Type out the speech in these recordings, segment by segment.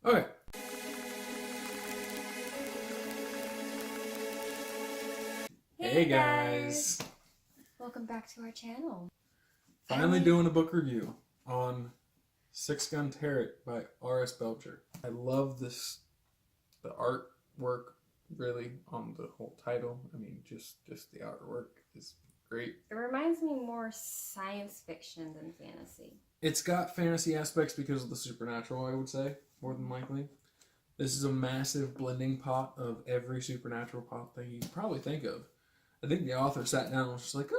Okay. Hey guys! Welcome back to our channel. Finally doing a book review on Six Gun Turret by R.S. Belcher. I love the artwork really on the whole title. I mean, just the artwork is great. It reminds me more science fiction than fantasy. It's got fantasy aspects because of the supernatural, I would say, more than likely. This is a massive blending pot of every supernatural pot thing you can probably think of. I think the author sat down and was just like,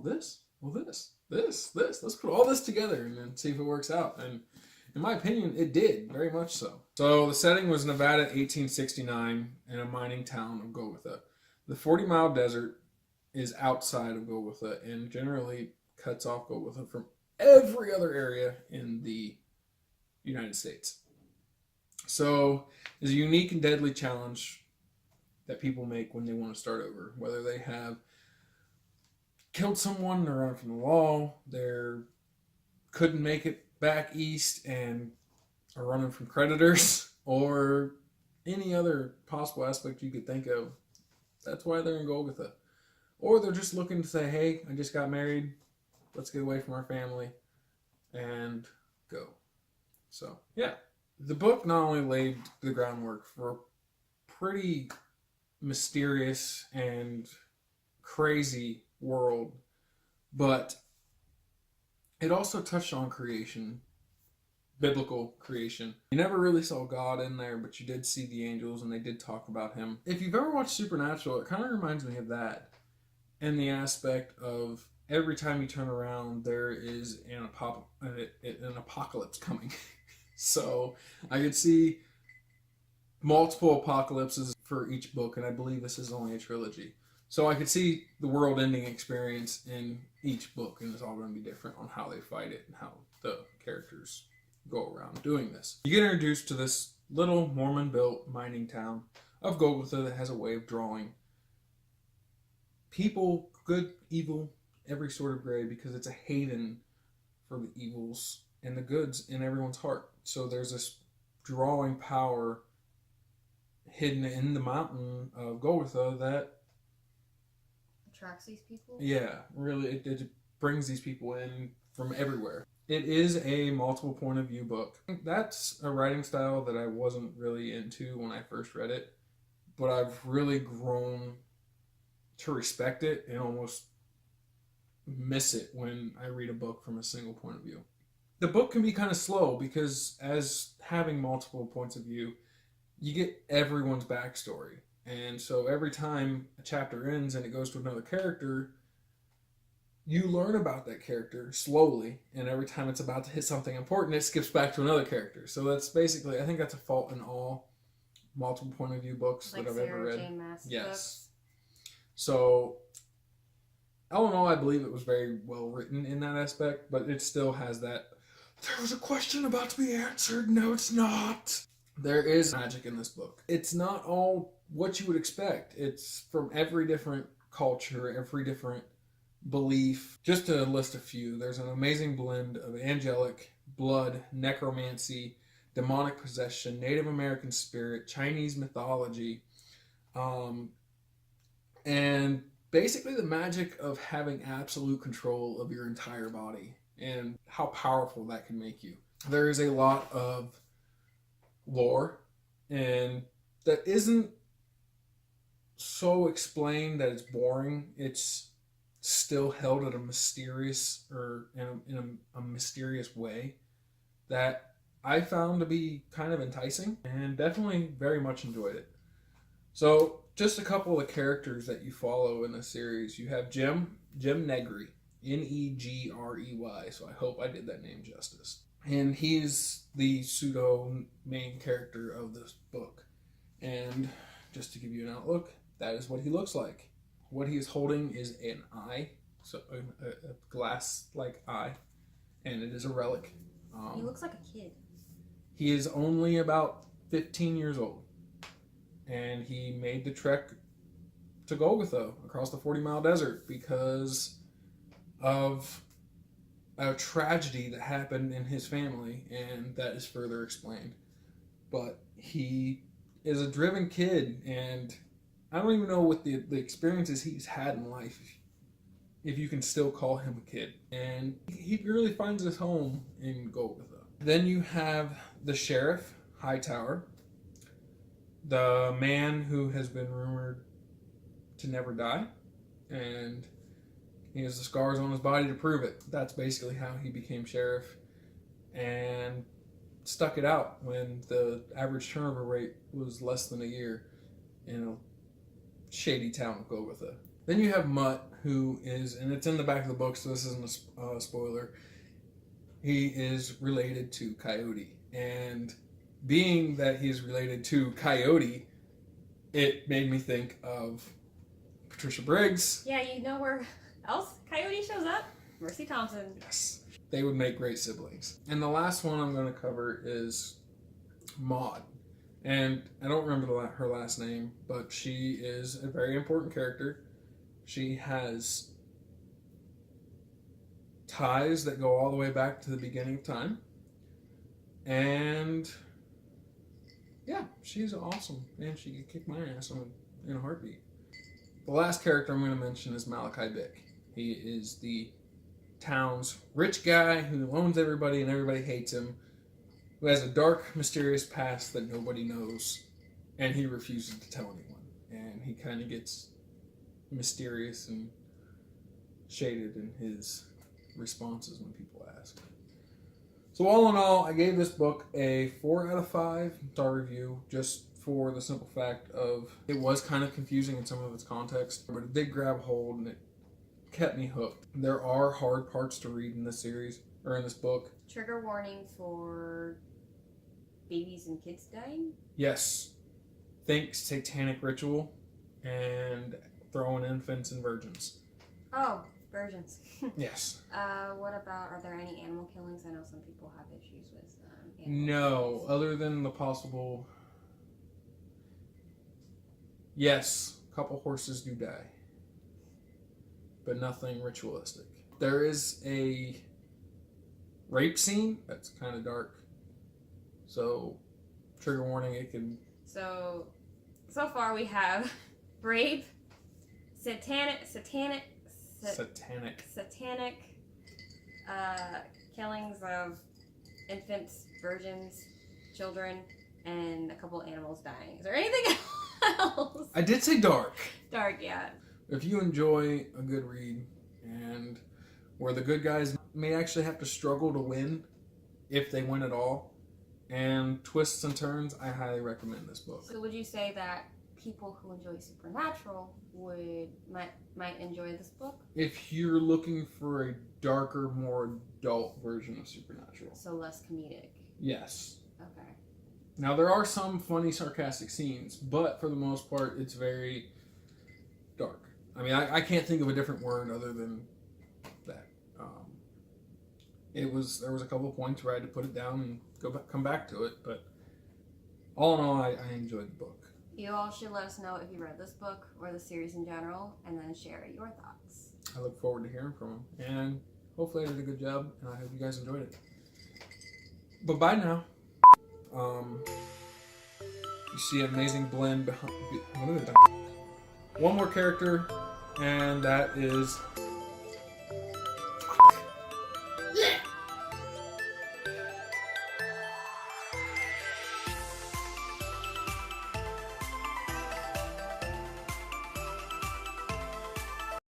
this. Let's put all this together and then see if it works out. And in my opinion, it did, very much so. So the setting was Nevada, 1869, in a mining town of Golgotha. The 40-mile desert is outside of Golgotha and generally cuts off Golgotha from every other area in the United States. So it's a unique and deadly challenge that people make when they want to start over. Whether they have killed someone, they're running from the law, they couldn't make it back east and are running from creditors, or any other possible aspect you could think of. That's why they're in Golgotha. Or they're just looking to say, hey, I just got married, let's get away from our family and go. So, yeah. The book not only laid the groundwork for a pretty mysterious and crazy world, but it also touched on creation, biblical creation. You never really saw God in there, but you did see the angels and they did talk about him. If you've ever watched Supernatural, it kind of reminds me of that, in the aspect of every time you turn around, there is an apocalypse coming. So I could see multiple apocalypses for each book, and I believe this is only a trilogy. So I could see the world-ending experience in each book, and it's all going to be different on how they fight it and how the characters go around doing this. You get introduced to this little Mormon-built mining town of Golgotha that has a way of drawing people, good, evil, every sort of gray, because it's a haven for the evils and the goods in everyone's heart. So there's this drawing power hidden in the mountain of Golgotha that attracts these people? Yeah, really, it brings these people in from everywhere. It is a multiple point of view book. That's a writing style that I wasn't really into when I first read it, but I've really grown to respect it and almost miss it when I read a book from a single point of view. The book can be kind of slow because, as having multiple points of view, you get everyone's backstory. And so every time a chapter ends and it goes to another character, you learn about that character slowly. And every time it's about to hit something important, it skips back to another character. So that's basically, I think that's a fault in all multiple point of view books like that I've ever read. Yes. Books. So all in all, I believe it was very well written in that aspect, but it still has that, there was a question about to be answered, no it's not. There is magic in this book. It's not all what you would expect. It's from every different culture, every different belief. Just to list a few, there's an amazing blend of angelic, blood, necromancy, demonic possession, Native American spirit, Chinese mythology, and basically the magic of having absolute control of your entire body and how powerful that can make you. There is a lot of lore, and that isn't so explained that it's boring. It's still held at a mysterious, or in a mysterious way that I found to be kind of enticing, and definitely very much enjoyed it. So just a couple of characters that you follow in the series. You have Jim Negri, Negrey, so I hope I did that name justice. And he's the pseudo main character of this book. And just to give you an outlook, that is what he looks like. What he is holding is an eye, so a glass-like eye, and it is a relic. He looks like a kid. He is only about 15 years old, and he made the trek to Golgotha across the 40-mile desert because of a tragedy that happened in his family, and that is further explained. but he is a driven kid, and I don't even know what the experiences he's had in life, if you can still call him a kid. And he really finds his home in Golgotha. Then you have the sheriff, Hightower, the man who has been rumored to never die, and he has the scars on his body to prove it. That's basically how he became sheriff, and stuck it out when the average turnover rate was less than a year in a shady town of Golgotha. Then you have Mutt, who is, and it's in the back of the book, so this isn't a spoiler, he is related to Coyote. And being that he's related to Coyote, it made me think of Patricia Briggs. Yeah, you know where else Coyote shows up? Mercy Thompson. Yes. They would make great siblings. And the last one I'm going to cover is Maud. And I don't remember her last name, but she is a very important character. She has ties that go all the way back to the beginning of time. And yeah, she's awesome. Man, she could kick my ass in a heartbeat. The last character I'm going to mention is Malachi Bick. He is the town's rich guy who owns everybody and everybody hates him, who has a dark, mysterious past that nobody knows, and he refuses to tell anyone. And he kind of gets mysterious and shaded in his responses when people ask. So all in all, I gave this book a 4 out of 5 star review, just for the simple fact of it was kind of confusing in some of its context, but it did grab hold and it kept me hooked. There are hard parts to read in this series, or in this book. Trigger warning for babies and kids dying? Yes. Think satanic ritual and throwing infants and virgins. Oh, virgins. Yes. What about, are there any animal killings? I know some people have issues with No, killings. other than the possible... Yes, a couple horses do die, but nothing ritualistic. There is a rape scene that's kind of dark, so trigger warning, it can... So far we have rape, satanic killings of infants, virgins, children, and a couple animals dying. Is there anything else? I did say dark. Dark, yeah. If you enjoy a good read, and where the good guys may actually have to struggle to win, if they win at all, and twists and turns, I highly recommend this book. So would you say that people who enjoy supernatural might enjoy this book? If you're looking for a darker, more adult version of Supernatural. So less comedic. Yes. Okay. Now there are some funny, sarcastic scenes, but for the most part, it's very dark. I mean, I can't think of a different word other than that. There was a couple of points where I had to put it down and come back to it, but all in all, I enjoyed the book. You all should let us know if you read this book or the series in general, and then share your thoughts. I look forward to hearing from them, and hopefully I did a good job, and I hope you guys enjoyed it. But bye now. You see an amazing blend behind. One more character, and that is